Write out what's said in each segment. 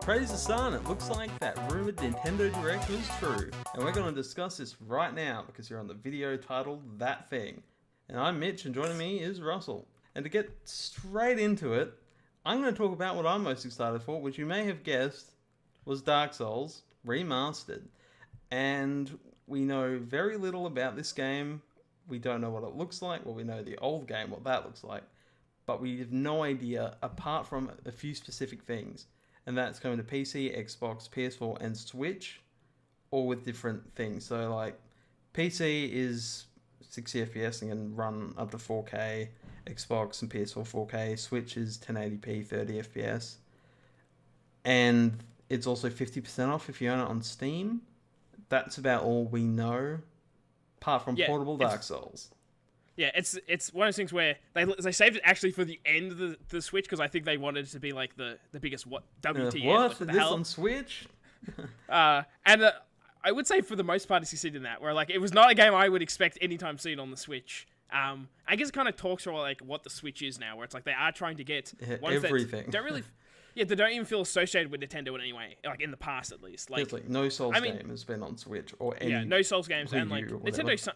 Praise the sun, it looks like that rumoured Nintendo Direct was true. And we're going to discuss this right now because you're on the video titled That Thing. And I'm Mitch and joining me is Russell. And to get straight into it, I'm going to talk about what I'm most excited for, which you may have guessed was Dark Souls Remastered. And we know very little about this game. We don't know what it looks like. Well, we know the old game, what that looks like. But we have no idea apart from a few specific things. And that's coming to PC, Xbox, PS4, and Switch, all with different things. So, like, PC is 60 FPS and can run up to 4K. Xbox and PS4 4K. Switch is 1080p, 30 FPS. And it's also 50% off if you own it on Steam. That's about all we know, apart from portable Dark Souls. Yeah, it's one of those things where they saved it actually for the end of the Switch because I think they wanted it to be like the biggest WTF. What? Like, This on Switch? I would say for the most part it's succeeded in that, where like it was not a game I would expect anytime soon on the Switch. I guess it kind of talks about like what the Switch is now, where it's like they are trying to get ones everything. That don't really, they don't even feel associated with Nintendo in any way, like in the past at least. Like, it's like no Souls game has been on Switch or any. No Souls games, Wii and like U or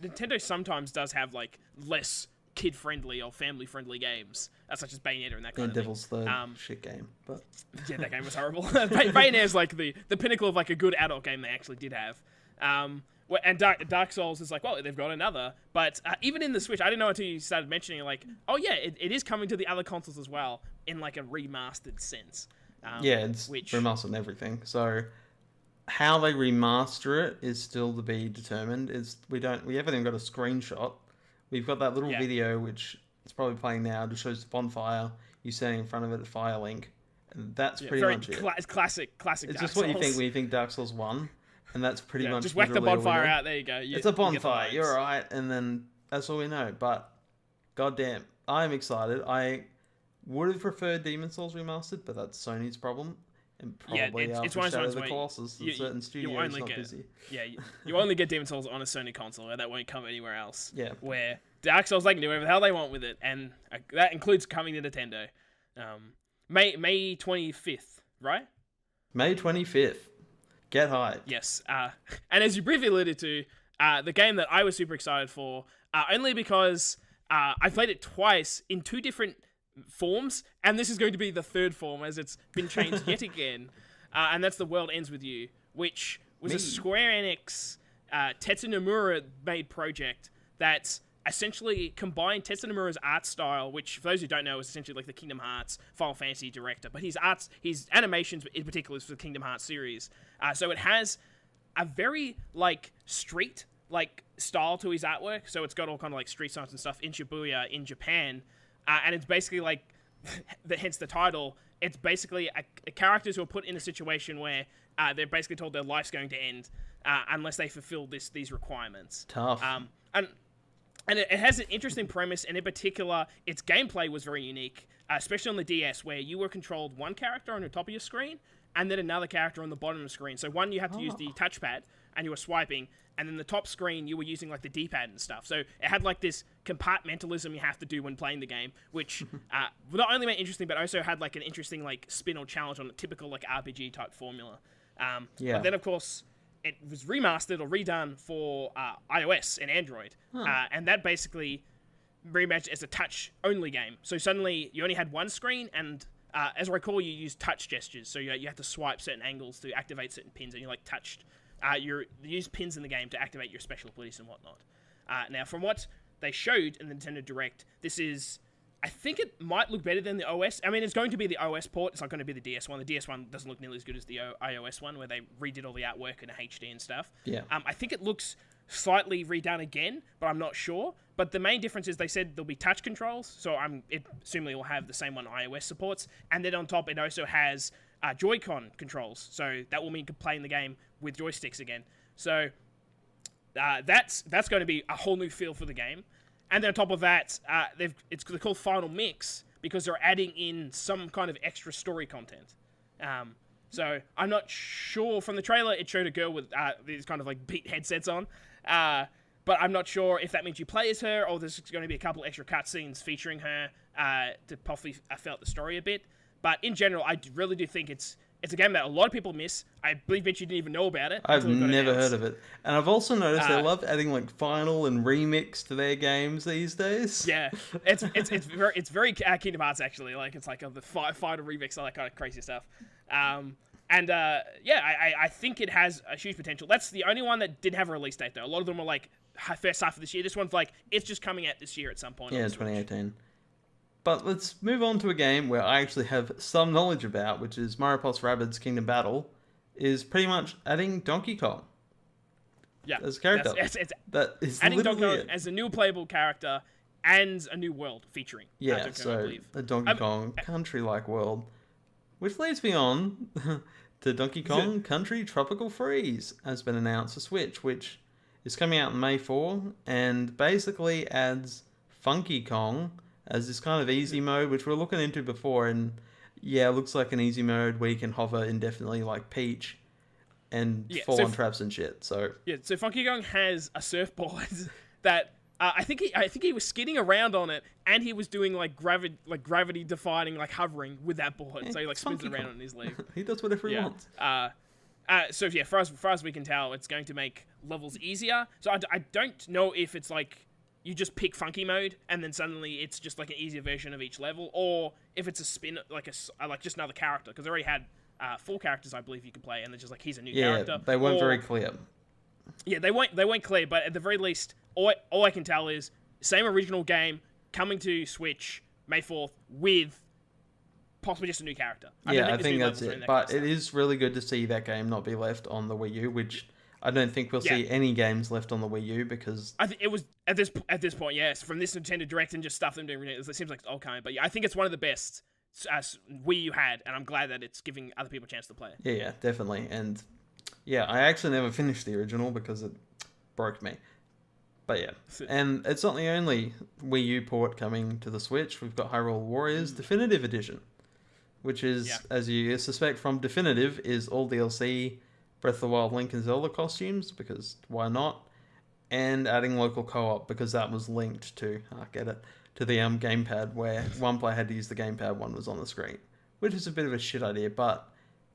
Nintendo sometimes does have like less kid-friendly or family-friendly games, such as Bayonetta and that kind of Devil's thing. Third shit game, but yeah, that game was horrible. Bayonetta is like the pinnacle of like a good adult game they actually did have. And Dark Souls is like, well, they've got another, but even in the Switch, I didn't know until you started mentioning like, oh yeah, it is coming to the other consoles as well in like a remastered sense. It's remastered and everything. So how they remaster it is still to be determined. We haven't even got a screenshot. We've got that little video which it's probably playing now. Just shows the bonfire. You standing in front of it at Firelink, and that's pretty much it. It's classic. It's Dark just Souls. what you think when you think Dark Souls 1, and that's pretty much. Just whack the bonfire out. There you go. It's a bonfire. You're right, and then that's all we know. But goddamn, I'm excited. I would have preferred Demon Souls Remastered, but that's Sony's problem. And probably it's after one of Shadow those of the Colossus, certain studios not busy. Yeah, you only get Demon Souls on a Sony console, and that won't come anywhere else. Yeah. Where Dark Souls, they can do whatever the hell they want with it, and that includes coming to Nintendo. May 25th, right? May 25th. Get hyped. Yes. And as you briefly alluded to, the game that I was super excited for, only because I played it twice in two different forms, and this is going to be the third form as it's been changed yet again, and that's The World Ends With You, which was a Square Enix Tetsu Nomura made project that essentially combined Tetsu Nomura's art style, which for those who don't know is essentially like the Kingdom Hearts Final Fantasy director, but his animations in particular is for the Kingdom Hearts series, so it has a very like street like style to his artwork, so it's got all kind of like street signs and stuff in Shibuya in Japan. And it's basically like, hence the title, it's basically a characters who are put in a situation where they're basically told their life's going to end unless they fulfill these requirements. Tough. And it has an interesting premise, and in particular, its gameplay was very unique, especially on the DS, where you were controlled one character on the top of your screen, and then another character on the bottom of the screen. So one, you had to use the touchpad, and you were swiping, and then the top screen, you were using like the D-pad and stuff. So it had like this compartmentalism you have to do when playing the game, which not only made it interesting, but also had like an interesting like spin or challenge on a typical like RPG type formula. But then of course, it was remastered or redone for iOS and Android. And that basically reimagined as a touch-only game. So suddenly, you only had one screen, and as I recall, you used touch gestures. So you had to swipe certain angles to activate certain pins, and you like touched. You use pins in the game to activate your special abilities and whatnot. Now, from what they showed in the Nintendo Direct, this is... I think it might look better than the OS. I mean, it's going to be the OS port. It's not going to be the DS one. The DS one doesn't look nearly as good as the iOS one, where they redid all the artwork in HD and stuff. Yeah. I think it looks slightly redone again, but I'm not sure. But the main difference is they said there'll be touch controls, so assuming it will have the same one iOS supports. And then on top, it also has Joy-Con controls, so that will mean playing the game with joysticks again. So that's going to be a whole new feel for the game. And then on top of that, they're called Final Mix because they're adding in some kind of extra story content. So I'm not sure. From the trailer, it showed a girl with these kind of like beat headsets on. But I'm not sure if that means you play as her or there's going to be a couple extra cutscenes featuring her to possibly fill out the story a bit. But in general, I really do think it's It's a game that a lot of people miss. I believe Mitch, you didn't even know about it. I've never heard of it. And I've also noticed they love adding like Final and Remix to their games these days. Yeah, it's very Kingdom Hearts actually. Like it's like the Final Remix, all that kind of crazy stuff. I think it has a huge potential. That's the only one that didn't have a release date though. A lot of them were like first half of this year. This one's like it's just coming out this year at some point. Yeah, 2018. But let's move on to a game where I actually have some knowledge about, which is Mario Plus Rabbids Kingdom Battle, is pretty much adding Donkey Kong. Yeah, as a character. That is adding Donkey Kong it. as a new playable character and a new world featuring. Yeah, so a Donkey Kong country-like world, which leads me on to Donkey Kong Country Tropical Freeze has been announced for Switch, which is coming out on May 4 and basically adds Funky Kong as this kind of easy mode, which we're looking into before, and yeah, it looks like an easy mode where you can hover indefinitely like Peach and fall on traps and shit. So so Funky Kong has a surfboard that I think he was skidding around on it, and he was doing like gravity defying like hovering with that board. Yeah, so he like spins it around on his leg. He does whatever he wants. So yeah, far as we can tell, it's going to make levels easier. So I don't know if it's like you just pick funky mode and then suddenly it's just like an easier version of each level, or if it's a spin like just another character, because they already had 4 characters I believe you could play, and they're just like here's a new character. Yeah, they weren't very clear. Yeah, they weren't clear, but at the very least, all I can tell is same original game coming to Switch May 4th with possibly just a new character. I think that's it. But it is really good to see that game not be left on the Wii U, which I don't think we'll see any games left on the Wii U, because I think it was at this point, yes, from this Nintendo Direct and just stuff them doing it seems like it's all kind. But yeah, I think it's one of the best Wii U had, and I'm glad that it's giving other people a chance to play it. Yeah, definitely. And yeah, I actually never finished the original because it broke me. But yeah, and it's not the only Wii U port coming to the Switch. We've got Hyrule Warriors Definitive Edition, which is, as you suspect from Definitive, is all DLC, Breath of the Wild, Link and Zelda costumes, because why not? And adding local co-op, because that was linked to, to the gamepad, where one player had to use the gamepad, one was on the screen, which is a bit of a shit idea, but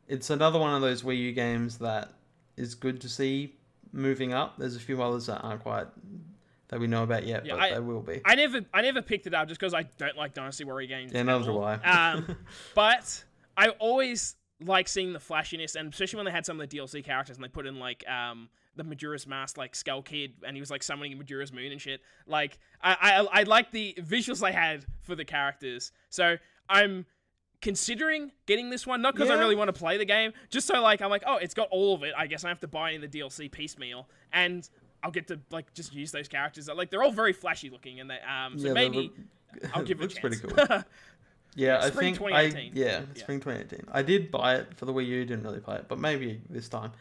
it's another one of those Wii U games that is good to see moving up. There's a few others that aren't quite that we know about yet, but they will be. I never picked it up just because I don't like Dynasty Warrior games. Yeah, neither do I. But I always like seeing the flashiness, and especially when they had some of the DLC characters and they put in like the Majora's Mask, like Skull Kid, and he was like summoning Majora's Moon and shit. Like I like the visuals they had for the characters. So I'm considering getting this one, not because I really want to play the game, just so like I'm like, oh, it's got all of it. I guess I have to buy in the DLC piecemeal, and I'll get to like just use those characters. Like they're all very flashy looking, and they so maybe I'll give it a chance. Looks pretty cool. Yeah, I think spring 2018. I did buy it for the Wii U, didn't really play it, but maybe this time.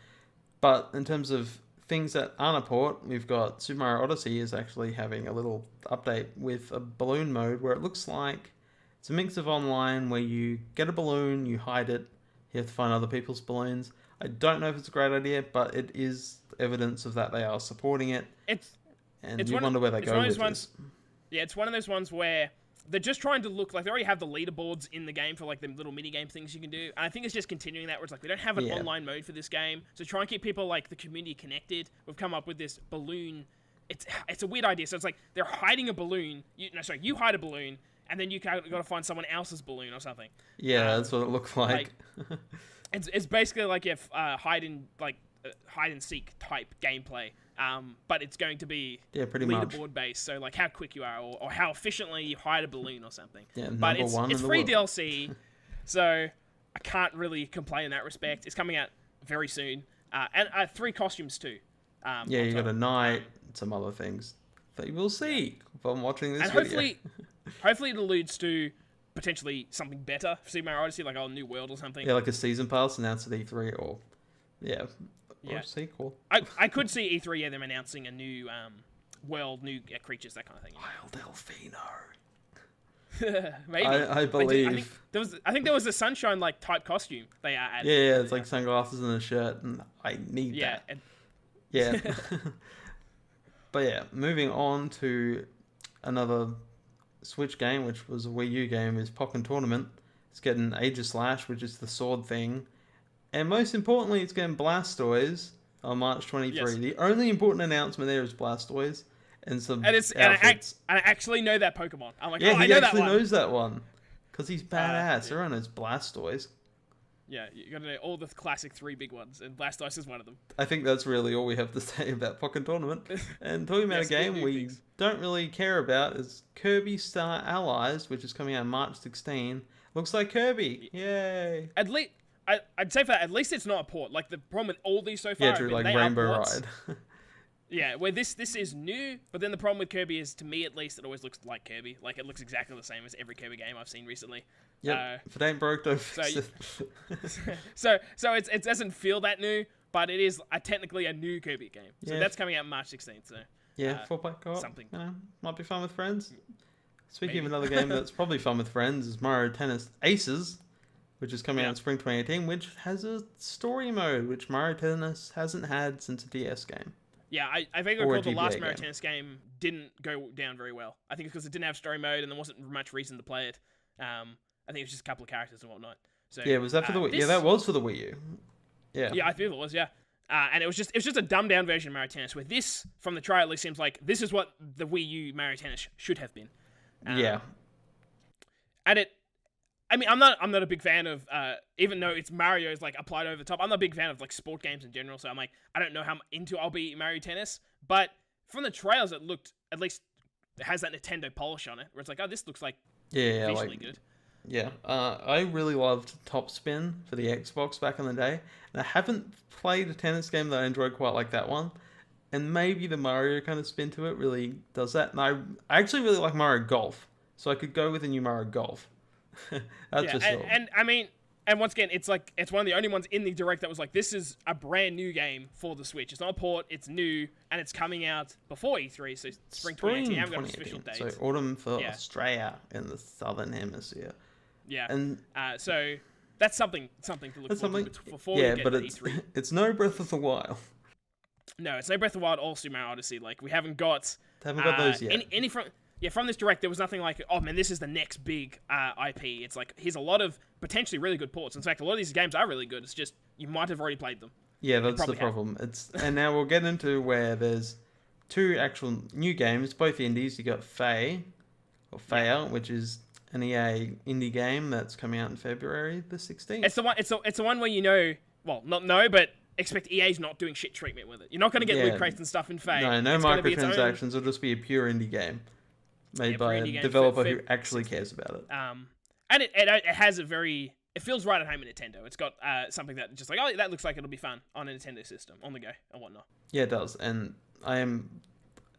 But in terms of things that aren't a port, we've got Super Mario Odyssey is actually having a little update with a balloon mode where it looks like it's a mix of online where you get a balloon, you hide it, you have to find other people's balloons. I don't know if it's a great idea, but it is evidence of that they are supporting it. It's you wonder where they go with this. Yeah, it's one of those ones where they're just trying to look like they already have the leaderboards in the game for like the little mini game things you can do. And I think it's just continuing that where it's like we don't have an online mode for this game, so try and keep people like the community connected. We've come up with this balloon. It's a weird idea. So it's like they're hiding a balloon. You hide a balloon, and then you got to find someone else's balloon or something. Yeah, that's what it looks like. It's basically like hide and seek type gameplay. But it's going to be pretty leaderboard based, so like how quick you are or how efficiently you hide a balloon or something. Yeah, but it's free DLC, so I can't really complain in that respect. It's coming out very soon, and 3 costumes too. You got a knight, some other things that we'll see from watching this video. Hopefully it alludes to potentially something better for Super Mario Odyssey, like a new world or something. Yeah, like a season pass announced at E3 or or sequel. I could see E3 them announcing a new world, new creatures, that kind of thing. Wild Elfino. Maybe. I believe. I think there was a sunshine like type costume they added. Yeah, it's like sunglasses and a shirt, and I need that. Yeah. But yeah, moving on to another Switch game, which was a Wii U game, is Pokken Tournament. It's getting Aegis Slash, which is the sword thing. And most importantly, it's getting Blastoise on March 23. Yes. The only important announcement there is Blastoise and some And outfits. I actually know that Pokemon. I'm like, Yeah, oh, I he know actually that one. knows that one. Because he's badass. Yeah. Everyone knows Blastoise. Yeah, you gotta know all the classic 3 big ones, and Blastoise is one of them. I think that's really all we have to say about Pokken Tournament. And talking about Yes, a game big we things. don't really care about is Kirby Star Allies, which is coming out March 16. Looks like Kirby. Yay. At least, I'd say for that, at least it's not a port. Like, the problem with all these so far Yeah, have true, been like they are Rainbow ports. Ride. Yeah, where this is new, but then the problem with Kirby is, to me at least, it always looks like Kirby. Like, it looks exactly the same as every Kirby game I've seen recently. Yep. If it ain't broke, don't fix it. So it doesn't feel that new, but it is technically a new Kirby game. So Yeah. that's coming out March 16th. So Yeah, 4-player co-op. something. You know, might be fun with friends. Speaking Maybe. of another game that's probably fun with friends is Mario Tennis Aces, which is coming out in spring 2018, which has a story mode, which Mario Tennis hasn't had since a DS game. Yeah, I think I Or a recall the last GBA Mario game. Tennis game didn't go down very well. I think it's because it didn't have story mode and there wasn't much reason to play it. I think it was just a couple of characters and whatnot. So Yeah, was that for the Wii? this- Yeah, that was for the Wii U. Yeah. Yeah, I feel it was. Yeah, and it was just a dumbed down version of Mario Tennis. Where this, from the trailer, at least seems like this is what the Wii U Mario Tennis should have been. Yeah. And I mean, I'm not a big fan of, even though it's Mario's like applied over the top. I'm not a big fan of like sport games in general. So I'm like, I don't know how into I'll be Mario Tennis, but from the trailers, it looked at least it has that Nintendo polish on it, where it's like, oh, this looks like Yeah, visually like, good. yeah. I really loved Top Spin for the Xbox back in the day, and I haven't played a tennis game that I enjoyed quite like that one. And maybe the Mario kind of spin to it really does that. And I actually really like Mario Golf, so I could go with a new Mario Golf. That's Yeah, for sure. and I mean, and once again, it's like it's one of the only ones in the direct that was like, this is a brand new game for the Switch. It's not a port, it's new, and it's coming out before E3, so spring 2018. I haven't got an official date. So autumn for Yeah. Australia in the southern hemisphere. Yeah, And so that's something to look that's forward something. to before Yeah, we get but to it's E3. it's no Breath of the Wild. No, it's no Breath of the Wild or Super Mario Odyssey. Like, we haven't got Those yet. any from this direct. There was nothing like, oh man, this is the next big IP. It's like, here's a lot of potentially really good ports. In fact, a lot of these games are really good. It's just you might have already played them. Yeah, that's the probably have. problem. And now we'll get into where there's two actual new games, both indies. You got Fey, which is an EA indie game that's coming out in February the 16th. It's the one. It's the one where you know, well, not know, but expect EA's not doing shit treatment with it. You're not going to get loot crates and stuff in Fey. No It's gonna be its own- microtransactions. It'll just be a pure indie game made by pure a indie game developer for who actually cares about it. And it has a very, it feels right at home in Nintendo. It's got something that just like, oh, that looks like it'll be fun on a Nintendo system on the go and whatnot. Yeah, it does, and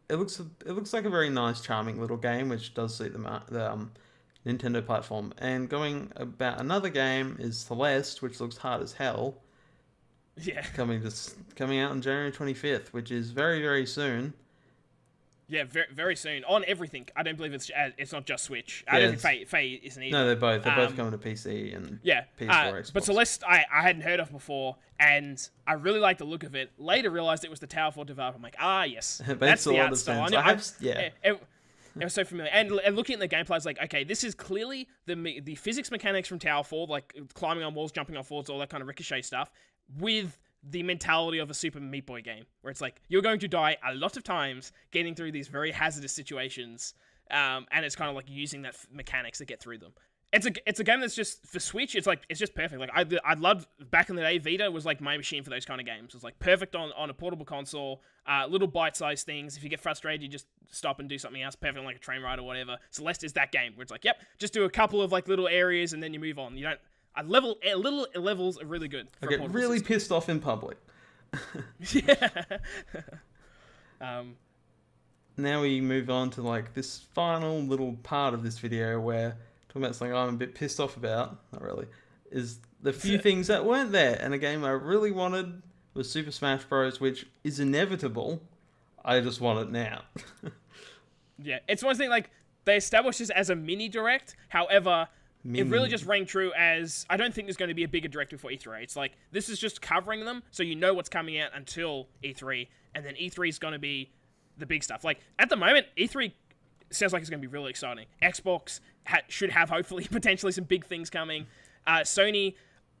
It looks like a very nice, charming little game, which does suit the Nintendo platform. And going about another game is Celeste, which looks hard as hell. Yeah. Coming out on January 25th, which is very, very soon. Yeah, very, very soon on everything. I don't believe it's not just Switch. Yeah, I don't think Faye isn't either. No, they're both coming to PC and PS4, Xbox. But Celeste, I hadn't heard of before, and I really liked the look of it. Later, realized it was the Towerfall developer. I'm like, yes, It that's makes a the lot art of style. sense. It was so familiar. And looking at the gameplay, I was like, okay, this is clearly the physics mechanics from Towerfall, like climbing on walls, jumping off walls, all that kind of ricochet stuff, with the mentality of a Super Meat Boy game, where it's like, you're going to die a lot of times getting through these very hazardous situations, and it's kind of like using that mechanics to get through them. It's a game that's just, for Switch, it's just perfect. Like, I loved, back in the day, Vita was like my machine for those kind of games. It's like perfect on a portable console, little bite-sized things. If you get frustrated, you just stop and do something else, perfect on like a train ride or whatever. Celeste is that game, where it's like, yep, just do a couple of like little areas and then you move on. You don't, little levels are really good. I get really pissed off in public. Yeah. Now we move on to like this final little part of this video where talking about something I'm a bit pissed off about, not really, is the few things that weren't there. And a game I really wanted was Super Smash Bros., which is inevitable. I just want it now. Yeah, it's one thing, like, they established this as a mini direct, however, it really just rang true as, I don't think there's going to be a bigger direct before E3. It's like, this is just covering them, so you know what's coming out until E3, and then E3 is going to be the big stuff. Like, at the moment, E3 sounds like it's going to be really exciting. Xbox should have, hopefully, potentially some big things coming. Sony,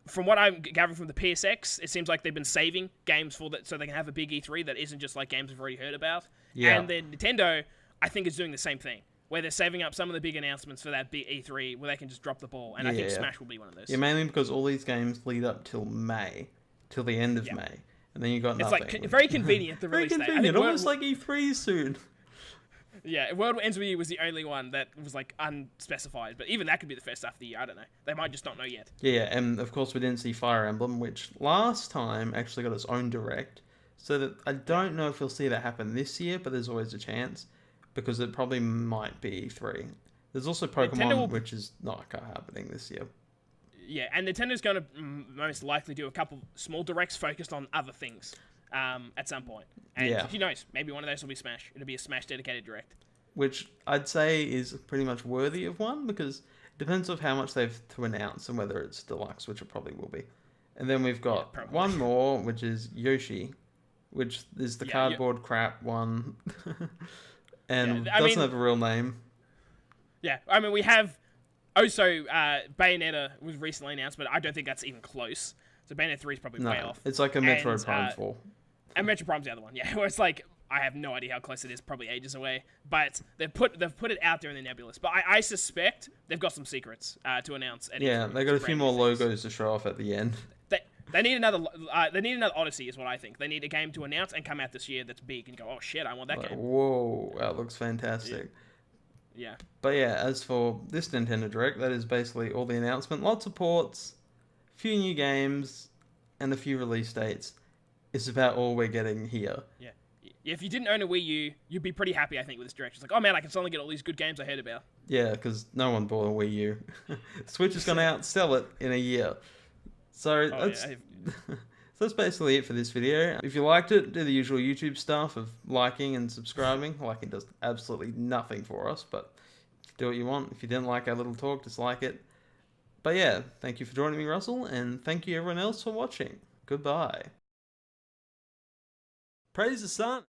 from what I'm gathering from the PSX, it seems like they've been saving games for that so they can have a big E3 that isn't just like games we've already heard about. Yeah. And then Nintendo, I think, is doing the same thing, where they're saving up some of the big announcements for that big E3 where they can just drop the ball. And I think Smash will be one of those. Yeah, mainly because all these games lead up till May, till the end of May. And then you got nothing. It's like very convenient, the release date. Very convenient, almost like E3 soon. Yeah, World Ends With You was the only one that was like unspecified, but even that could be the first half of the year. I don't know. They might just not know yet. Yeah, and of course we didn't see Fire Emblem, which last time actually got its own direct. So that I don't know if we'll see that happen this year, but there's always a chance because it probably might be E3. There's also Pokemon, which is not happening this year. Yeah, and Nintendo's going to most likely do a couple small directs focused on other things at some point. And who knows? Maybe one of those will be Smash. It'll be a Smash dedicated direct. Which I'd say is pretty much worthy of one because it depends on how much they've to announce and whether it's deluxe, which it probably will be. And then we've got one more, which is Yoshi, which is the cardboard crap one. And doesn't have a real name. Yeah, I mean, we have... Also, Bayonetta was recently announced, but I don't think that's even close. So Bayonetta 3 is probably way off. It's like a Metroid Prime 4. And Metroid Prime's the other one, yeah. Where it's like, I have no idea how close it is, probably ages away. But they've put it out there in the nebulous. But I suspect they've got some secrets to announce. Yeah, they got a few more logos to show off at the end. They need another. They need another Odyssey, is what I think. They need a game to announce and come out this year that's big and go, oh shit, I want that game. Whoa, that looks fantastic. Yeah. But yeah, as for this Nintendo Direct, that is basically all the announcement. Lots of ports, a few new games, and a few release dates. It's about all we're getting here. Yeah. If you didn't own a Wii U, you'd be pretty happy, I think, with this Direct. It's like, oh man, I can suddenly get all these good games I heard about. Yeah, because no one bought a Wii U. Switch is going to outsell it in a year. So that's basically it for this video. If you liked it, do the usual YouTube stuff of liking and subscribing. Liking does absolutely nothing for us, but do what you want. If you didn't like our little talk, dislike it. But yeah, thank you for joining me, Russell, and thank you everyone else for watching. Goodbye. Praise the sun.